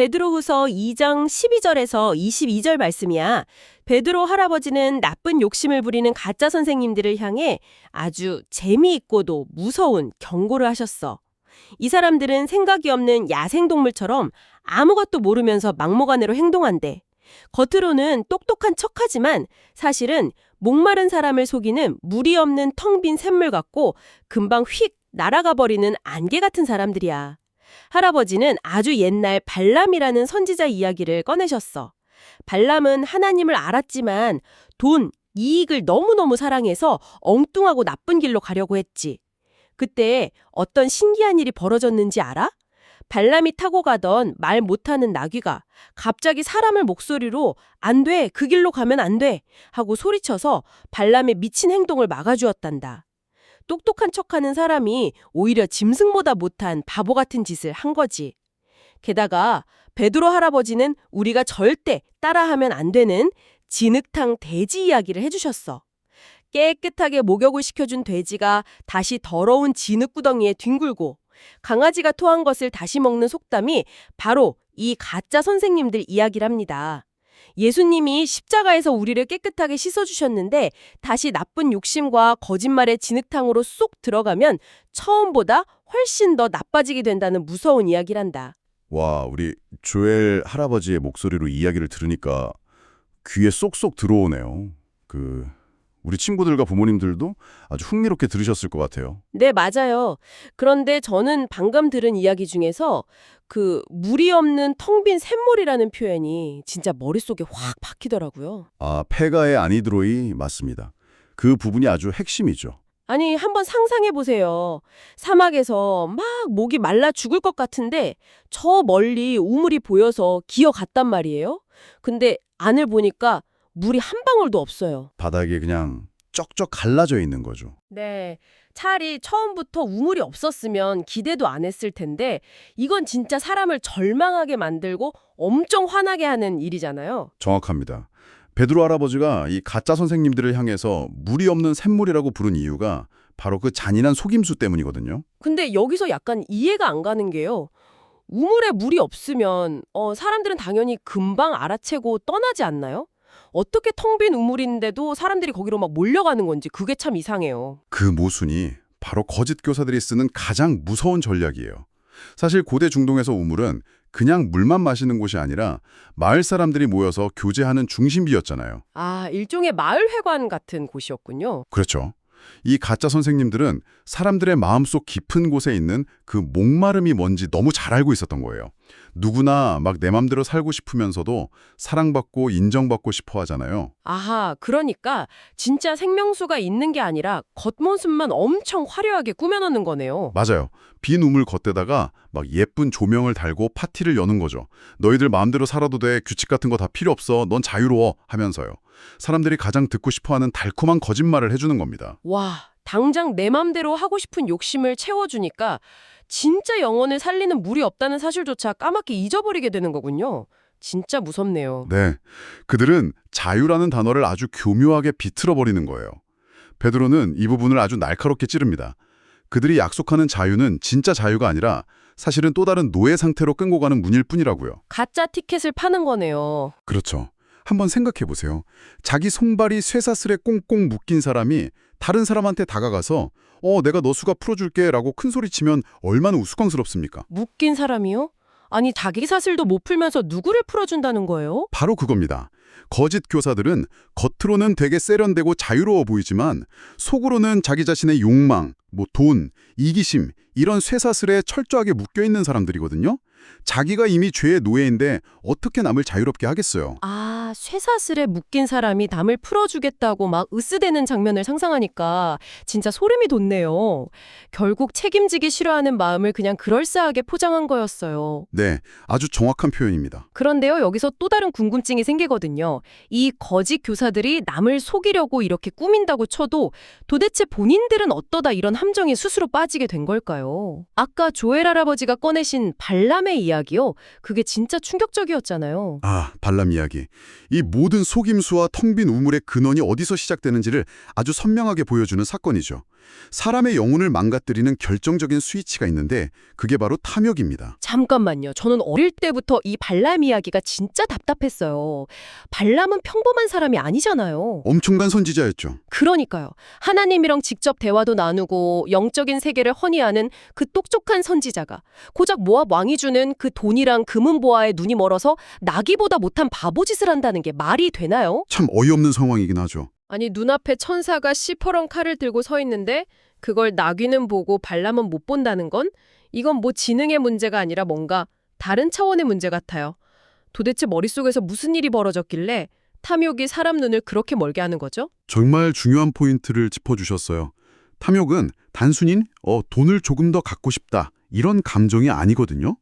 베드로후서 2장 12절에서 22절 말씀이야. 베드로 할아버지는 나쁜 욕심을 부리는 가짜 선생님들을 향해 아주 재미있고도 무서운 경고를 하셨어. 이 사람들은 생각이 없는 야생동물처럼 아무것도 모르면서 막무가내로 행동한대. 겉으로는 똑똑한 척하지만 사실은 목마른 사람을 속이는 무리 없는 텅 빈 샘물 같고 금방 휙 날아가 버리는 안개 같은 사람들이야. 할아버지는 아주 옛날 발람이라는 선지자 이야기를 꺼내셨어. 발람은 하나님을 알았지만 돈, 이익을 너무너무 사랑해서 엉뚱하고 나쁜 길로 가려고 했지. 그때 어떤 신기한 일이 벌어졌는지 알아? 발람이 타고 가던 말 못하는 나귀가 갑자기 사람을 목소리로 안 돼, 그 길로 가면 안 돼 하고 소리쳐서 발람의 미친 행동을 막아주었단다. 똑똑한 척하는 사람이 오히려 짐승보다 못한 바보 같은 짓을 한 거지. 게다가 베드로 할아버지는 우리가 절대 따라하면 안 되는 진흙탕 돼지 이야기를 해주셨어. 깨끗하게 목욕을 시켜준 돼지가 다시 더러운 진흙구덩이에 뒹굴고 강아지가 토한 것을 다시 먹는 속담이 바로 이 가짜 선생님들 이야기랍니다. 예수님이 십자가에서 우리를 깨끗하게 씻어주셨는데 다시 나쁜 욕심과 거짓말의 진흙탕으로 쏙 들어가면 처음보다 훨씬 더 나빠지게 된다는 무서운 이야기란다. 와, 우리 조엘 할아버지의 목소리로 이야기를 들으니까 귀에 쏙쏙 들어오네요. 우리 친구들과 부모님들도 아주 흥미롭게 들으셨을 것 같아요. 네, 맞아요. 그런데 저는 방금 들은 이야기 중에서 물이 없는 텅 빈 샘물이라는 표현이 진짜 머릿속에 확 박히더라고요. 아, 페가의 아니드로이 맞습니다. 그 부분이 아주 핵심이죠. 아니, 한번 상상해 보세요. 사막에서 막 목이 말라 죽을 것 같은데 저 멀리 우물이 보여서 기어갔단 말이에요. 근데 안을 보니까 물이 한 방울도 없어요. 바닥에 그냥 쩍쩍 갈라져 있는 거죠. 네, 차라리 처음부터 우물이 없었으면 기대도 안 했을 텐데 이건 진짜 사람을 절망하게 만들고 엄청 화나게 하는 일이잖아요. 정확합니다. 베드로 할아버지가 이 가짜 선생님들을 향해서 물이 없는 샘물이라고 부른 이유가 바로 그 잔인한 속임수 때문이거든요. 근데 여기서 약간 이해가 안 가는 게요. 우물에 물이 없으면 사람들은 당연히 금방 알아채고 떠나지 않나요? 어떻게 텅 빈 우물인데도 사람들이 거기로 막 몰려가는 건지 그게 참 이상해요. 그 모순이 바로 거짓 교사들이 쓰는 가장 무서운 전략이에요. 사실 고대 중동에서 우물은 그냥 물만 마시는 곳이 아니라 마을 사람들이 모여서 교제하는 중심비였잖아요. 아, 일종의 마을회관 같은 곳이었군요. 그렇죠. 이 가짜 선생님들은 사람들의 마음속 깊은 곳에 있는 그 목마름이 뭔지 너무 잘 알고 있었던 거예요. 누구나 막 내 맘대로 살고 싶으면서도 사랑받고 인정받고 싶어 하잖아요. 아하, 그러니까 진짜 생명수가 있는 게 아니라 겉모습만 엄청 화려하게 꾸며놓는 거네요. 맞아요. 빈 우물 겉에다가 막 예쁜 조명을 달고 파티를 여는 거죠. 너희들 마음대로 살아도 돼. 규칙 같은 거 다 필요 없어. 넌 자유로워. 하면서요. 사람들이 가장 듣고 싶어하는 달콤한 거짓말을 해주는 겁니다. 와, 당장 내 맘대로 하고 싶은 욕심을 채워주니까 진짜 영혼을 살리는 물이 없다는 사실조차 까맣게 잊어버리게 되는 거군요. 진짜 무섭네요. 네, 그들은 자유라는 단어를 아주 교묘하게 비틀어버리는 거예요. 베드로는 이 부분을 아주 날카롭게 찌릅니다. 그들이 약속하는 자유는 진짜 자유가 아니라 사실은 또 다른 노예 상태로 끌고 가는 문일 뿐이라고요. 가짜 티켓을 파는 거네요. 그렇죠. 한번 생각해 보세요. 자기 손발이 쇠사슬에 꽁꽁 묶인 사람이 다른 사람한테 다가가서 내가 너 수갑 풀어줄게 라고 큰소리치면 얼마나 우스꽝스럽습니까? 묶인 사람이요? 아니, 자기 사슬도 못 풀면서 누구를 풀어준다는 거예요? 바로 그겁니다. 거짓 교사들은 겉으로는 되게 세련되고 자유로워 보이지만 속으로는 자기 자신의 욕망, 돈, 이기심 이런 쇠사슬에 철저하게 묶여있는 사람들이거든요. 자기가 이미 죄의 노예인데 어떻게 남을 자유롭게 하겠어요. 아, 쇠사슬에 묶인 사람이 남을 풀어주겠다고 막 으스대는 장면을 상상하니까 진짜 소름이 돋네요. 결국 책임지기 싫어하는 마음을 그냥 그럴싸하게 포장한 거였어요. 네, 아주 정확한 표현입니다. 그런데요, 여기서 또 다른 궁금증이 생기거든요. 이 거짓 교사들이 남을 속이려고 이렇게 꾸민다고 쳐도 도대체 본인들은 어떠다 이런 함정에 스스로 빠지게 된 걸까요? 아까 조엘 할아버지가 꺼내신 발람의 이야기요. 그게 진짜 충격적이었잖아요. 아, 발람 이야기. 이 모든 속임수와 텅 빈 우물의 근원이 어디서 시작되는지를 아주 선명하게 보여주는 사건이죠. 사람의 영혼을 망가뜨리는 결정적인 스위치가 있는데 그게 바로 탐욕입니다. 잠깐만요. 저는 어릴 때부터 이 발람 이야기가 진짜 답답했어요. 발람은 평범한 사람이 아니잖아요. 엄청난 선지자였죠. 그러니까요. 하나님이랑 직접 대화도 나누고 영적인 세계를 허니하는 그 똑똑한 선지자가 고작 모압 왕이 주는 그 돈이랑 금은 보화에 눈이 멀어서 나귀보다 못한 바보짓을 한다는 게 말이 되나요? 참 어이없는 상황이긴 하죠. 아니 눈앞에 천사가 시퍼런 칼을 들고 서 있는데 그걸 나귀는 보고 발람은 못 본다는 건 이건 뭐 지능의 문제가 아니라 뭔가 다른 차원의 문제 같아요. 도대체 머릿속에서 무슨 일이 벌어졌길래 탐욕이 사람 눈을 그렇게 멀게 하는 거죠? 정말 중요한 포인트를 짚어주셨어요. 탐욕은 단순히 돈을 조금 더 갖고 싶다 이런 감정이 아니거든요.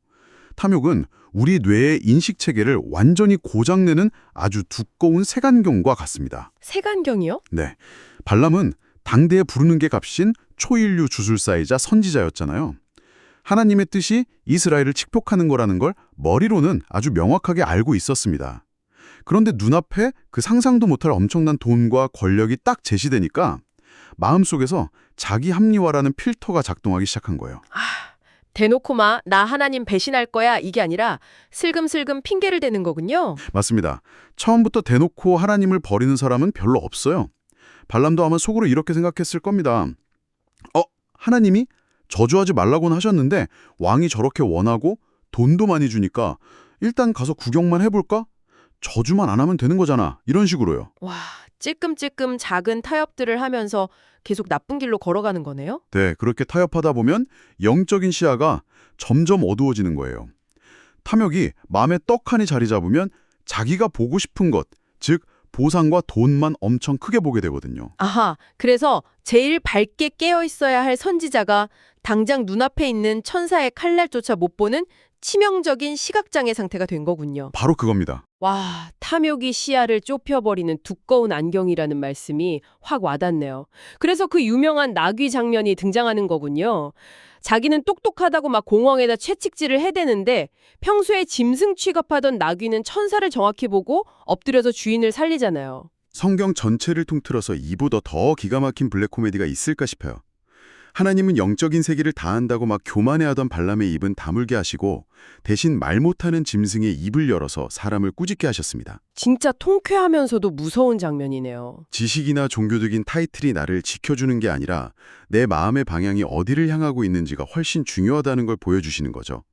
탐욕은 우리 뇌의 인식체계를 완전히 고장내는 아주 두꺼운 색안경과 같습니다. 색안경이요? 네, 발람은 당대에 부르는 게 값인 초인류 주술사이자 선지자였잖아요. 하나님의 뜻이 이스라엘을 축복하는 거라는 걸 머리로는 아주 명확하게 알고 있었습니다. 그런데 눈앞에 그 상상도 못할 엄청난 돈과 권력이 딱 제시되니까 마음속에서 자기 합리화라는 필터가 작동하기 시작한 거예요. 대놓고 나 하나님 배신할 거야 이게 아니라 슬금슬금 핑계를 대는 거군요. 맞습니다. 처음부터 대놓고 하나님을 버리는 사람은 별로 없어요. 발람도 아마 속으로 이렇게 생각했을 겁니다. 하나님이 저주하지 말라고는 하셨는데 왕이 저렇게 원하고 돈도 많이 주니까 일단 가서 구경만 해볼까? 저주만 안 하면 되는 거잖아. 이런 식으로요. 와, 찔끔찔끔 작은 타협들을 하면서 계속 나쁜 길로 걸어가는 거네요? 네, 그렇게 타협하다 보면 영적인 시야가 점점 어두워지는 거예요. 탐욕이 마음에 떡하니 자리 잡으면 자기가 보고 싶은 것, 즉 보상과 돈만 엄청 크게 보게 되거든요. 아하, 그래서 제일 밝게 깨어 있어야 할 선지자가 당장 눈앞에 있는 천사의 칼날조차 못 보는 치명적인 시각장애 상태가 된 거군요. 바로 그겁니다. 와, 탐욕이 시야를 좁혀버리는 두꺼운 안경이라는 말씀이 확 와닿네요. 그래서 그 유명한 나귀 장면이 등장하는 거군요. 자기는 똑똑하다고 막 공황에다 채찍질을 해대는데 평소에 짐승 취급하던 나귀는 천사를 정확히 보고 엎드려서 주인을 살리잖아요. 성경 전체를 통틀어서 이보다 더 기가 막힌 블랙 코미디가 있을까 싶어요. 하나님은 영적인 세계를 다한다고 막 교만해하던 발람의 입은 다물게 하시고 대신 말 못하는 짐승의 입을 열어서 사람을 꾸짖게 하셨습니다. 진짜 통쾌하면서도 무서운 장면이네요. 지식이나 종교적인 타이틀이 나를 지켜주는 게 아니라 내 마음의 방향이 어디를 향하고 있는지가 훨씬 중요하다는 걸 보여주시는 거죠.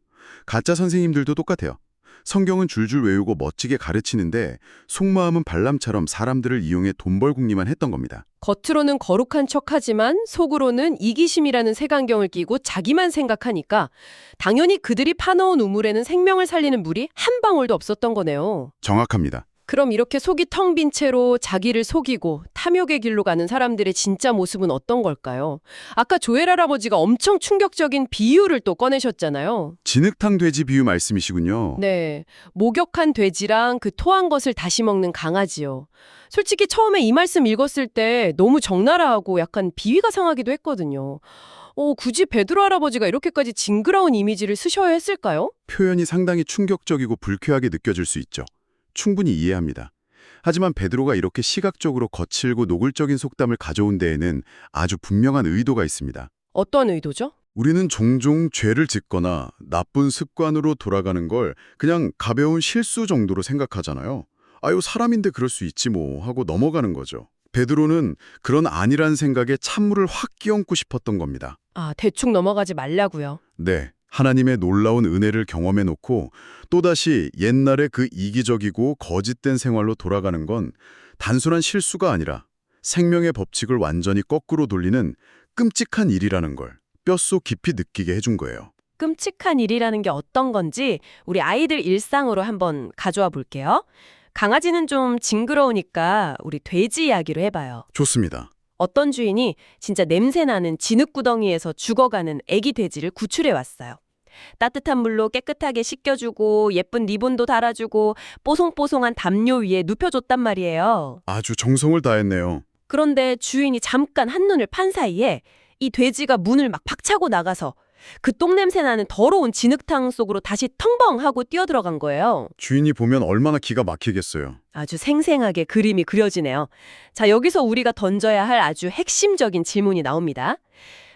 가짜 선생님들도 똑같아요. 성경은 줄줄 외우고 멋지게 가르치는데 속마음은 발람처럼 사람들을 이용해 돈 벌궁리만 했던 겁니다. 겉으로는 거룩한 척하지만 속으로는 이기심이라는 색안경을 끼고 자기만 생각하니까 당연히 그들이 파놓은 우물에는 생명을 살리는 물이 한 방울도 없었던 거네요. 정확합니다. 그럼 이렇게 속이 텅 빈 채로 자기를 속이고 탐욕의 길로 가는 사람들의 진짜 모습은 어떤 걸까요? 아까 조엘 할아버지가 엄청 충격적인 비유를 또 꺼내셨잖아요. 진흙탕 돼지 비유 말씀이시군요. 네, 목욕한 돼지랑 그 토한 것을 다시 먹는 강아지요. 솔직히 처음에 이 말씀 읽었을 때 너무 적나라하고 약간 비위가 상하기도 했거든요. 굳이 베드로 할아버지가 이렇게까지 징그러운 이미지를 쓰셔야 했을까요? 표현이 상당히 충격적이고 불쾌하게 느껴질 수 있죠. 충분히 이해합니다. 하지만 베드로가 이렇게 시각적으로 거칠고 노골적인 속담을 가져온 데에는 아주 분명한 의도가 있습니다. 어떤 의도죠? 우리는 종종 죄를 짓거나 나쁜 습관으로 돌아가는 걸 그냥 가벼운 실수 정도로 생각하잖아요. 아유, 사람인데 그럴 수 있지 뭐 하고 넘어가는 거죠. 베드로는 그런 아니란 생각에 찬물을 확 끼얹고 싶었던 겁니다. 대충 넘어가지 말라고요. 네. 하나님의 놀라운 은혜를 경험해놓고 또다시 옛날의 그 이기적이고 거짓된 생활로 돌아가는 건 단순한 실수가 아니라 생명의 법칙을 완전히 거꾸로 돌리는 끔찍한 일이라는 걸 뼛속 깊이 느끼게 해준 거예요. 끔찍한 일이라는 게 어떤 건지 우리 아이들 일상으로 한번 가져와 볼게요. 강아지는 좀 징그러우니까 우리 돼지 이야기로 해봐요. 좋습니다. 어떤 주인이 진짜 냄새나는 진흙구덩이에서 죽어가는 애기 돼지를 구출해 왔어요. 따뜻한 물로 깨끗하게 씻겨주고 예쁜 리본도 달아주고 뽀송뽀송한 담요 위에 눕혀줬단 말이에요. 아주 정성을 다했네요. 그런데 주인이 잠깐 한눈을 판 사이에 이 돼지가 문을 막 박차고 나가서 그 똥냄새 나는 더러운 진흙탕 속으로 다시 텅벙 하고 뛰어들어간 거예요. 주인이 보면 얼마나 기가 막히겠어요. 아주 생생하게 그림이 그려지네요. 자, 여기서 우리가 던져야 할 아주 핵심적인 질문이 나옵니다.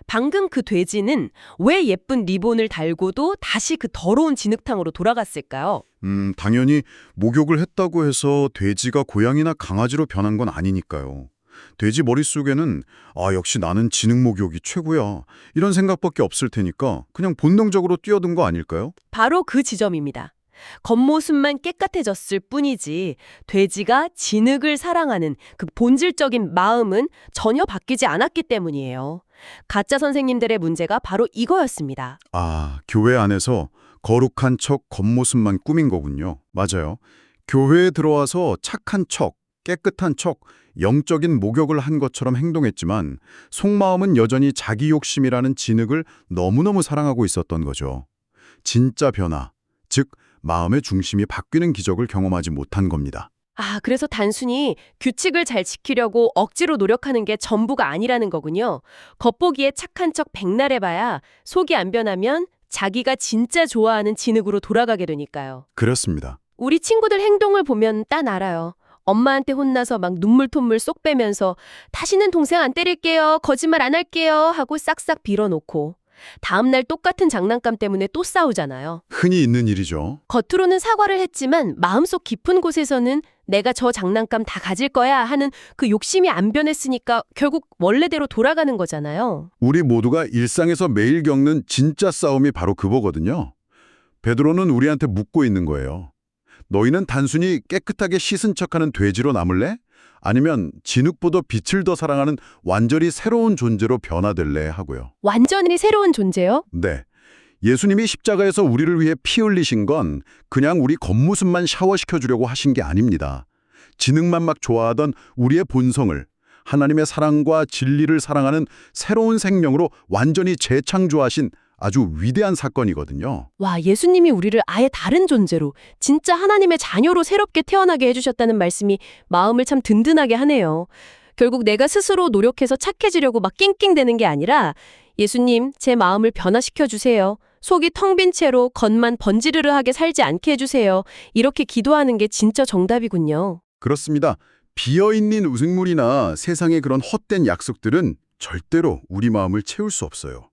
방금 그 돼지는 왜 예쁜 리본을 달고도 다시 그 더러운 진흙탕으로 돌아갔을까요? 당연히 목욕을 했다고 해서 돼지가 고양이나 강아지로 변한 건 아니니까요. 돼지 머릿속에는 역시 나는 진흙 목욕이 최고야. 이런 생각밖에 없을 테니까 그냥 본능적으로 뛰어든 거 아닐까요? 바로 그 지점입니다. 겉모습만 깨끗해졌을 뿐이지 돼지가 진흙을 사랑하는 그 본질적인 마음은 전혀 바뀌지 않았기 때문이에요. 가짜 선생님들의 문제가 바로 이거였습니다. 교회 안에서 거룩한 척 겉모습만 꾸민 거군요. 맞아요. 교회에 들어와서 착한 척, 깨끗한 척, 영적인 목욕을 한 것처럼 행동했지만 속마음은 여전히 자기 욕심이라는 진흙을 너무너무 사랑하고 있었던 거죠. 진짜 변화, 즉 마음의 중심이 바뀌는 기적을 경험하지 못한 겁니다. 그래서 단순히 규칙을 잘 지키려고 억지로 노력하는 게 전부가 아니라는 거군요. 겉보기에 착한 척 백날 해봐야 속이 안 변하면 자기가 진짜 좋아하는 진흙으로 돌아가게 되니까요. 그렇습니다. 우리 친구들 행동을 보면 딱 알아요. 엄마한테 혼나서 막 눈물톱물 쏙 빼면서 다시는 동생 안 때릴게요, 거짓말 안 할게요 하고 싹싹 빌어놓고 다음날 똑같은 장난감 때문에 또 싸우잖아요. 흔히 있는 일이죠. 겉으로는 사과를 했지만 마음속 깊은 곳에서는 내가 저 장난감 다 가질 거야 하는 그 욕심이 안 변했으니까 결국 원래대로 돌아가는 거잖아요. 우리 모두가 일상에서 매일 겪는 진짜 싸움이 바로 그거거든요. 베드로는 우리한테 묻고 있는 거예요. 너희는 단순히 깨끗하게 씻은 척하는 돼지로 남을래? 아니면 진흙보다 빛을 더 사랑하는 완전히 새로운 존재로 변화될래? 하고요. 완전히 새로운 존재요? 네. 예수님이 십자가에서 우리를 위해 피 흘리신 건 그냥 우리 겉모습만 샤워시켜주려고 하신 게 아닙니다. 진흙만 막 좋아하던 우리의 본성을 하나님의 사랑과 진리를 사랑하는 새로운 생명으로 완전히 재창조하신 아주 위대한 사건이거든요. 와, 예수님이 우리를 아예 다른 존재로 진짜 하나님의 자녀로 새롭게 태어나게 해주셨다는 말씀이 마음을 참 든든하게 하네요. 결국 내가 스스로 노력해서 착해지려고 막 낑낑대는 게 아니라 예수님, 제 마음을 변화시켜 주세요. 속이 텅 빈 채로 겉만 번지르르하게 살지 않게 해주세요. 이렇게 기도하는 게 진짜 정답이군요. 그렇습니다. 비어있는 우승물이나 세상의 그런 헛된 약속들은 절대로 우리 마음을 채울 수 없어요.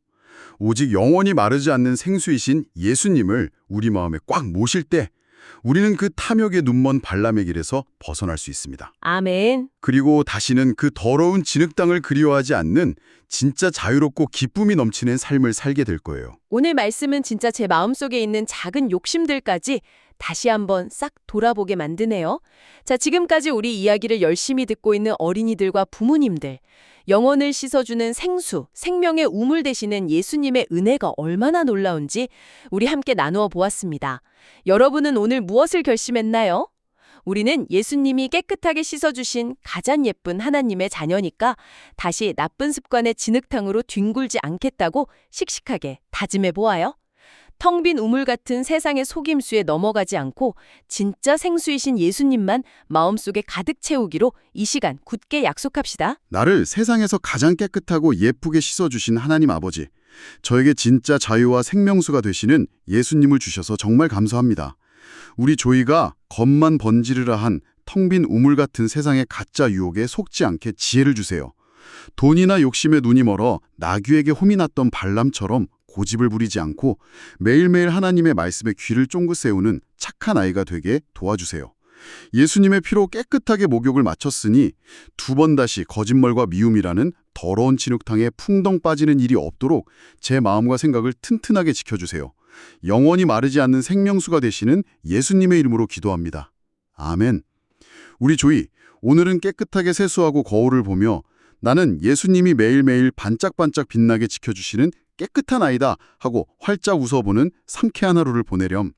오직 영원히 마르지 않는 생수이신 예수님을 우리 마음에 꽉 모실 때 우리는 그 탐욕의 눈먼 발람의 길에서 벗어날 수 있습니다. 아멘. 그리고 다시는 그 더러운 진흙 땅을 그리워하지 않는 진짜 자유롭고 기쁨이 넘치는 삶을 살게 될 거예요. 오늘 말씀은 진짜 제 마음속에 있는 작은 욕심들까지 다시 한번 싹 돌아보게 만드네요. 자, 지금까지 우리 이야기를 열심히 듣고 있는 어린이들과 부모님들, 영혼을 씻어주는 생수, 생명의 우물 되시는 예수님의 은혜가 얼마나 놀라운지 우리 함께 나누어 보았습니다. 여러분은 오늘 무엇을 결심했나요? 우리는 예수님이 깨끗하게 씻어주신 가장 예쁜 하나님의 자녀니까 다시 나쁜 습관의 진흙탕으로 뒹굴지 않겠다고 씩씩하게 다짐해 보아요. 텅 빈 우물 같은 세상의 속임수에 넘어가지 않고 진짜 생수이신 예수님만 마음속에 가득 채우기로 이 시간 굳게 약속합시다. 나를 세상에서 가장 깨끗하고 예쁘게 씻어주신 하나님 아버지, 저에게 진짜 자유와 생명수가 되시는 예수님을 주셔서 정말 감사합니다. 우리 조이가 겉만 번지르르한 텅 빈 우물 같은 세상의 가짜 유혹에 속지 않게 지혜를 주세요. 돈이나 욕심에 눈이 멀어 나귀에게 홈이 났던 발람처럼 고집을 부리지 않고 매일매일 하나님의 말씀에 귀를 쫑긋 세우는 착한 아이가 되게 도와주세요. 예수님의 피로 깨끗하게 목욕을 마쳤으니 두 번 다시 거짓말과 미움이라는 더러운 진흙탕에 풍덩 빠지는 일이 없도록 제 마음과 생각을 튼튼하게 지켜주세요. 영원히 마르지 않는 생명수가 되시는 예수님의 이름으로 기도합니다. 아멘. 우리 조이, 오늘은 깨끗하게 세수하고 거울을 보며 나는 예수님이 매일매일 반짝반짝 빛나게 지켜주시는 깨끗한 아이다 하고 활짝 웃어보는 상쾌한 하루를 보내렴.